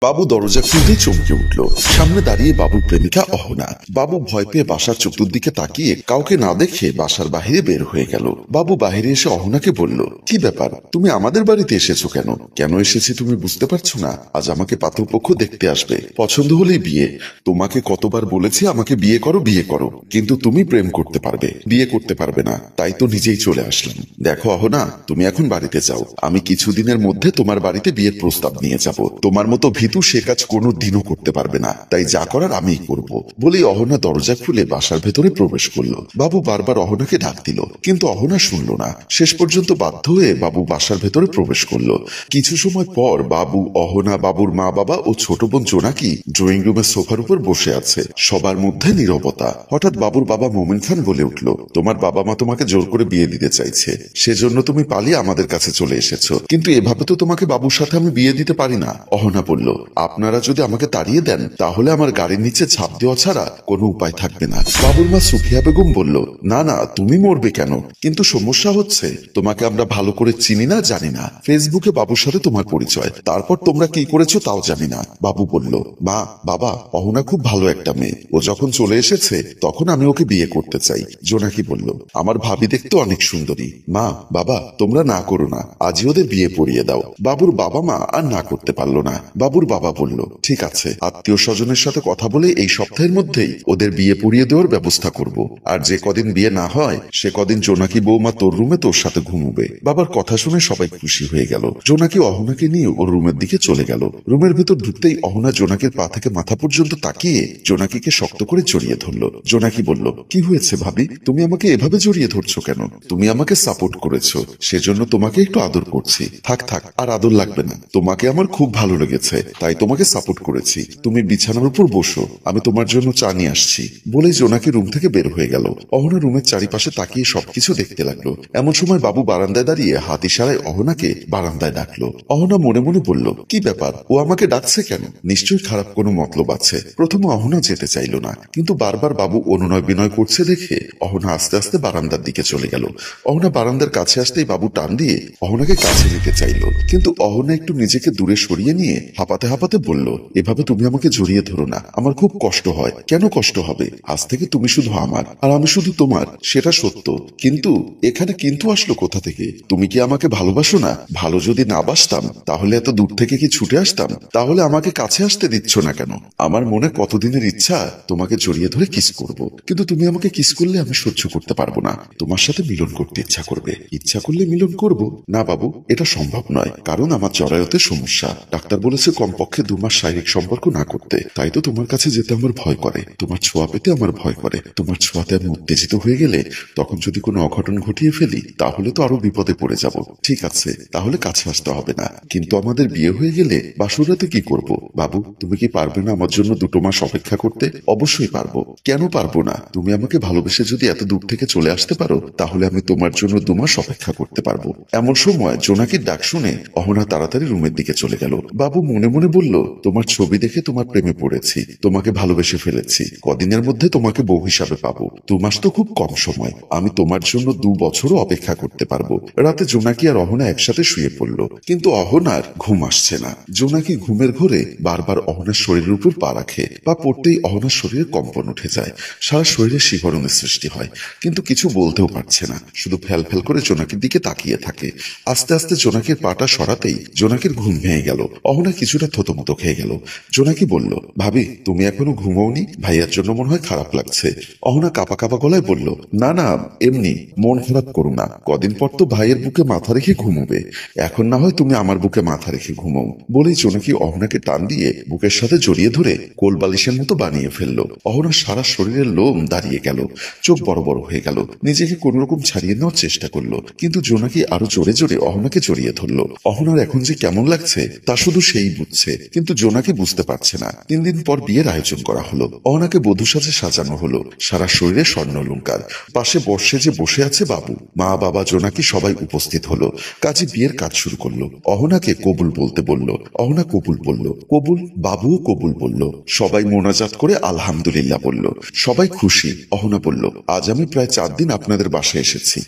বাবু দরজা খুলতেই চমকে উঠল। সামনে দাঁড়িয়ে বাবুর প্রেমিকা অহনা। বাবু ভয় পেয়ে বাসার চতুর্দিকে তাকিয়ে কাউকে না দেখে বাসার বাহিরে বের হয়ে গেল। বাবু বাহিরে এসে অহনাকে বলল, কি ব্যাপার, তুমি আমাদের বাড়িতে এসেছো কেন? কেন এসেছি তুমি বুঝতে পারছো না? আজ আমাকে পাত্রপক্ষ দেখতে আসবে, পছন্দ হলেই বিয়ে। তোমাকে কতবার বলেছি আমাকে বিয়ে করো বিয়ে করো, কিন্তু তুমি প্রেম করতে পারবে, বিয়ে করতে পারবে না, তাই তো নিজেই চলে আসলাম। দেখো অহনা, তুমি এখন বাড়িতে যাও, আমি কিছুদিনের মধ্যে তোমার বাড়িতে বিয়ের প্রস্তাব নিয়ে যাব। তোমার মতো ভীতু সে কাজ কোনো দিনও করতে পারবে না, তাই যা করার আমিই করব। বলেই অহনা দরজা খুলে বাসার ভেতরে প্রবেশ করলো। বাবু বারবার অহনাকে ডাক দিল, কিন্তু অহনা শুনল না। শেষ পর্যন্ত বাধ্য হয়ে বাবু বাসার ভেতরে প্রবেশ করলো। কিছু সময় পর বাবু, অহনা, বাবুর মা বাবা ও ছোট বোন জোনাকি ড্রয়িং রুমের সোফার উপর বসে আছে। সবার মধ্যে নীরবতা। হঠাৎ বাবুর বাবা মোমিন খান বলে উঠল, তোমার বাবা মা তোমাকে জোর করে বিয়ে দিতে চাইছে, সেজন্য তুমি পালিয়ে আমাদের কাছে চলে এসেছো, কিন্তু এভাবে তো তোমাকে বাবুর সাথে আমি বিয়ে দিতে পারি না। অহনা বলল, আপনারা যদি আমাকে তাড়িয়ে দেন তাহলে আমার গাড়ির নিচে ঝাঁপ দেওয়া ছাড়া কোনো উপায় থাকবে না। বাবুর মা সুফিয়া বেগম বলল, না না, তুমি মরবে কেন? কিন্তু সমস্যা হচ্ছে তোমাকে আমরা ভালো করে চিনি না, জানি না। ফেসবুকে বাবুর সাথে তোমার পরিচয়, তারপর তোমরা কি করেছো তাও জানি না। বাবু বলল, মা বাবা, অহনা খুব ভালো একটা মেয়ে, ও যখন চলে এসেছে তখন আমি ওকে বিয়ে করতে চাই। জোনাকি বলল, আমার ভাবি দেখতে অনেক সুন্দরী। মা বাবা, তোমরা না করো না, আজই ওদের বিয়ে পড়িয়ে দাও। বাবুর বাবা মা আর না করতে পারলো না। বাবুর বাবা বলল, ঠিক আছে, আত্মীয় স্বজনের সাথে কথা বলে এই সপ্তাহের মধ্যেই ওদের বিয়ে পড়িয়ে দেওয়ার ব্যবস্থা করব। আর যে কদিন বিয়ে না হয় সে কদিন জোনাকি বৌমা তোর রুমে তোর সাথে ঘুমবে। বাবার কথা শুনে সবাই খুশি হয়ে গেল। জোনাকি অহনাকে নিয়ে ওর রুমের দিকে চলে গেল। রুমের ভেতর ঢুকতেই অহনা জোনাকির পা থেকে মাথা পর্যন্ত তাকিয়ে জোনাকিকে শক্ত করে জড়িয়ে ধরলো। জোনাকি বলল, কি হয়েছে ভাবি, তুমি আমাকে এভাবে জড়িয়ে ধরছো কেন? তুমি আমাকে সাপোর্ট করেছো, সেজন্য তোমাকে একটু আদর করছি। থাক থাক, আর আদর লাগবে না, তোমাকে আমার খুব ভালো লেগেছে তাই তোমাকে সাপোর্ট করেছি। তুমি বিছানার উপর বসো, আমি তোমার জন্য চা নিয়ে আসছি। বলে জোনাকি রুম থেকে বের হয়ে গেল। অহনা রুমের চারিপাশে তাকিয়ে সবকিছু দেখতে লাগলো। এমন সময় বাবু বারান্দায় দাঁড়িয়ে হাত ইশারায় অহনাকে বারান্দায় ডাকলো। অহনা মনে মনে বলল, কি ব্যাপার, ও আমাকে ডাকছে কেন? নিশ্চয়ই খারাপ কোনো মতলব আছে। প্রথমে অহনা যেতে চাইল না, কিন্তু বারবার বাবু অনুনয় বিনয় করছে দেখে অহনা আস্তে আস্তে বারান্দার দিকে চলে গেল। অহনা বারান্দার কাছে আসতেই বাবু টান দিয়ে অহনাকে কাছে নিতে চাইল, কিন্তু অহনা একটু নিজেকে দূরে সরিয়ে নিয়ে হাঁপাতে হাঁপাতে বলল, এভাবে তুমি আমাকে জড়িয়ে ধরো না, আমার খুব কষ্ট হয়। কেন কষ্ট হবে? আজ থেকে তুমি শুধু আমার আর আমি শুধু তোমার, সেটা সত্য। কিন্তু এখানে কিন্তু আসলো কোথা থেকে? তুমি কি আমাকে ভালোবাসো না? ভালো যদি না বাসতাম তাহলে এত দূর থেকে কি ছুটে আসতাম? তাহলে আমাকে কাছে আসতে দিচ্ছ না কেন? আমার মনে কতদিনের ইচ্ছা তোমাকে জড়িয়ে ধরে কিস করব, কিন্তু তুমি আমাকে কিস করলে আমি সহ্য করতে পারবো না। তোমার সাথে মিলন করতে ইচ্ছা করবে, ইচ্ছা করলে মিলন করব। না বাবু, এটা সম্ভব নয়, কারণ আমার জরায়ুতে সমস্যা। ডাক্তার বলেছে কমপক্ষে 2 মাস শারীরিক সম্পর্ক না করতে। তাই তো তোমার কাছে যেতে আমার ভয় করে, তোমার ছোঁয়া পেতে আমার ভয় করে। তোমার ছোঁয়াতে আমি উত্তেজিত হয়ে গেলে তখন যদি কোনো অঘটন ঘটিয়ে ফেলি তাহলে তো আরো বিপদে পড়ে যাব। ঠিক আছে, তাহলে কাছে আসতে হবে না, কিন্তু আমাদের বিয়ে হয়ে গেলে বাসুরাতে কি করব? বাবু, তুমি কি পারবে না আমার জন্য 2 মাস অপেক্ষা করতে? অবশ্যই পারবো, কেন পারবো না? তুমি আমাকে ভালোবেসে যদি এত দূর থেকে চলে আসতে পারো তাহলে আমি তোমার জন্য 2 মাস অপেক্ষা করতে পারবো। এমন সময় জোনাকির ডাক শুনে অহনা তাড়াতাড়ি রুমের দিকে চলে গেল। বাবু মনে মনে বলল, তোমার ছবি দেখে তোমার প্রেমে পড়েছি, তোমাকে ভালোবেসে ফেলেছি। কদিনের মধ্যে তোমাকে বউ হিসাবে পাবো। 2 মাস তো খুব কম সময়, আমি তোমার জন্য 2 বছরও অপেক্ষা করতে পারবো। রাতে জোনাকি আর অহনা একসাথে শুয়ে পড়ল, কিন্তু অহনার ঘুম আসছে না। জোনাকি ঘুমের ঘোরে বারবার অহনার শরীরের উপর পা রাখে, পা পড়তেই অহনার শরীরে কম্পন উঠে যায়, সারা শরীরে শিহরণের সৃষ্টি হয়, কিন্তু কিছু বলতেও পারছে না, শুধু ফ্যাল ফ্যাল করে জোনাকির দিকে তাকিয়ে থাকে। আস্তে আস্তে জোনাকির পাটা সরাতেই জোনাকির ঘুম ভেঙে গেল। অহনা কিছুটা থতমত খেয়ে গেল। জোনাকি বলল, ভাবি তুমি এখনো ঘুমোওনি? ভাইয়ার জন্য মনে হয় খারাপ লাগছে। অহনা কাঁপা কাঁপা গলায় বলল, না না, এমনি। মন খারাপ করো না, কদিন পর তো ভাইয়ের বুকে মাথা রেখে ঘুমোবে, এখন না হয় তুমি আমার বুকে মাথা রেখে ঘুমোও। বলেই জোনাকি অহনাকে টান দিয়ে বুকের সাথে জড়িয়ে ধরে কোল বালিশের মতো বানিয়ে ফেললো। অহনার সারা শরীরের লোম দাঁড়িয়ে গেল, চোখ বড় বড় হয়ে গেল। নিজেকে কোন রকম ছাড়িয়ে নেওয়ার চেষ্টা করলো, কিন্তু জোনাকি আরো জোরে জোরে অহনাকে জড়িয়ে ধরলো। অহনার এখন যে কেমন লাগছে তা শুধু সেই বুঝছে, কিন্তু জোনাকি বুঝতে পারছে না। 3 দিন পর বিয়ের আয়োজন করা হলো। অহনাকে বধূ সাজে সাজানো হলো, সারা শরীরে স্বর্ণ অলংকার। পাশে বর্ষে যে বসে আছে বাবু, মা বাবা জোনাকি সবাই উপস্থিত হলো। কাজী বিয়ের কাজ শুরু করলো। অহনাকে কবুল বলতে বলল। অহনা কবুল বলল। কবুল কবুল? বাবুও কবুল বলল। সবাই মোনাজাত করে আলহামদুলিল্লাহ বলল। সবাই খুশি। অহনা বলল, আজ আমি প্রায় 4 দিন আপনাদের বাসায় এসেছি।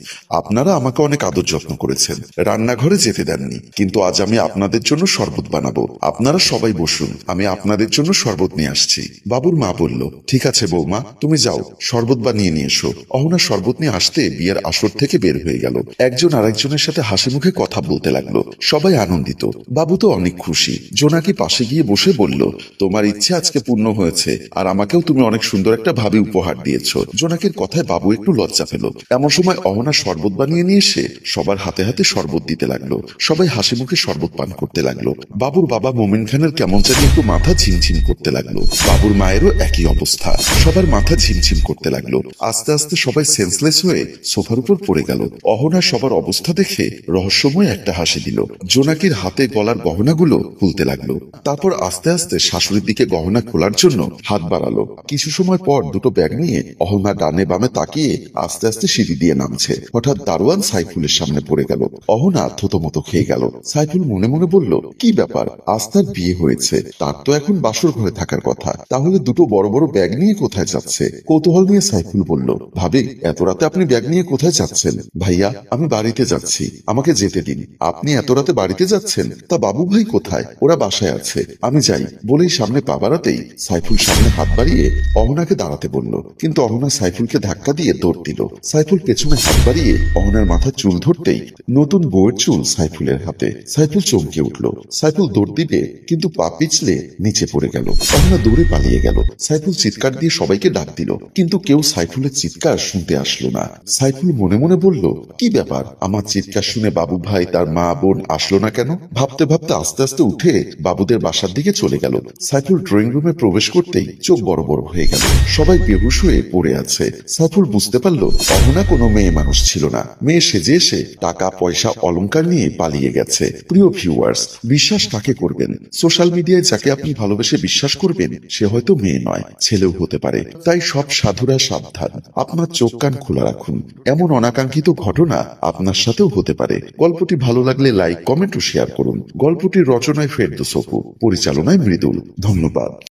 আপনারা আমাকে অনেক আদর যত্ন করেছেন, রান্নাঘরে যেতে দেননি, কিন্তু আজ আমি আপনাদের জন্য শরবত বানাবো। আপনারা সবাই বসুন, আমি আপনাদের জন্য শরবত নিয়ে আসছি। বাবুর মা বলল, ঠিক আছে বৌমা, তুমি যাও, শরবত বানিয়ে নিয়ে এসো। অহনা শরবত নিয়ে আসতে বিয়ের আসর থেকে বের হয়ে গেল। একজন আরেকজনের সাথে হাসি মুখে কথা বলতে লাগলো। সবাই আনন্দিত। বাবু তো অনেক খুশি। জোনাকি পাশে গিয়ে বসে বলল, তোমার ইচ্ছে আজকে পূর্ণ হয়েছে, আর আমাকেও তুমি অনেক সুন্দর একটা ভাবি উপহার দিয়েছো। জোনাকির কথায় বাবু একটু লজ্জা পেল। এমন সময় অহনা শরবত বানিয়ে নিয়ে এসে সবার হাতে হাতে শরবত দিতে লাগলো। সবাই হাসি মুখে শরবত পান করতে লাগলো। বাবুর বাবা মোমিন খানের কেমন জানি একটু মাথা ঝিমঝিম করতে লাগলো। বাবুর মায়েরও একই অবস্থা, সবার মাথা ঝিমঝিম করতে লাগলো। আস্তে আস্তে সবাই সেন্সলেস হয়ে সোফার উপর পড়ে গেল। অহনা সবার অবস্থা দেখে রহস্যময় একটা হাসি দিল। জোনাকির হাতে গলার গহনাগুলো খুলতে লাগলো। তারপর আস্তে আস্তে শাশুড়ির দিকে গহনা খোলার জন্য হাত বাড়ালো। কিছু সময় পর দুটো ব্যাগ নিয়ে অহনা ডানে বামে তাকিয়ে আস্তে আস্তে সিঁড়ি দিয়ে নামছে। হঠাৎ দারোয়ান সাইফুলের সামনে পড়ে গেল। অহনা থতমত খেয়ে গেল। সাইফুল মনে মনে বলল, কি ব্যাপার, আজ তার বিয়ে হয়েছে, তার তো এখন বাসর ঘরে থাকার কথা, তাহলে দুটো বড় বড় ব্যাগ নিয়ে কোথায় যাচ্ছে? কৌতূহল নিয়ে সাইফুল বলল, ভাবি, এত রাতে আপনি ব্যাগ নিয়ে কোথায় যাচ্ছেন? ভাইয়া, আমি বাড়িতে যাচ্ছি, আমাকে যেতে দিন। আপনি এত রাতে বাড়িতে যাচ্ছেন? তা বাবু ভাই কোথায়? ওরা বাসায় আছে, আমি যাই। বলেই সামনে পা বাড়াতেই সাইফুল সামনে হাত বাড়িয়ে অহনাকে দাঁড়াতে বলল, কিন্তু অহনা সাইফুলকে ধাক্কা দিয়ে দৌড় দিল। সাইফুল পেছনে হাত বাড়িয়ে অহনার মাথার চুল ধরতেই নতুন বউয়ের চুল সাইফুলের হাতে। সাইফুল চমকে উঠল। সাইফুল দৌড় দিবে, কিন্তু পা পিছলে নিচে পড়ে গেল। অহনা দৌড়ে পালিয়ে গেল। সাইফুল চিৎকার দিয়ে সবাইকে ডাক দিল, কিন্তু কেউ সাইফুলের চিৎকার শুনতে আসলো না। সাইফুল মনে মনে বলল, কি ব্যাপার, আমার চিৎকার শুনে বাবু ভাই, তার মা বোন আসলো না কেন? ভাবতে ভাবতে আস্তে আস্তে উঠে বাবুদের বাসার দিকে চলে গেল। সাইফুল ড্রয়িং রুমে প্রবেশ করতেই চোখ বড় বড় হয়ে গেল। সবাই বেহুশ হয়ে পড়ে আছে। সাইফুল বুঝতে পারল অহনা কোনো মেয়ে মানুষ ছিল না। মেয়ে সেজে এসে টাকা পয়সা অলংকার নিয়ে পালিয়ে গেছে। প্রিয় ভিউয়ার্স, বিশ্বাস কাকে করবেন? সোশ্যাল মিডিয়ায় যাকে আপনি ভালোবেসে বিশ্বাস করবেন সে হয়তো মেয়ে নয়, ছেলেও হতে পারে। তাই সব সাধুরা সাবধান, আপনার চোখ কান খোলা রাখুন। এমন অনাকাঙ্ক্ষিত ঘটনা আপনার সাথেও হতে পারে। গল্পটি ভালো লাগলে লাইক, কমেন্ট ও শেয়ার করুন। গল্পটির রচনায় ফেরদৌস অপু, পরিচালনায় মৃদুল। ধন্যবাদ।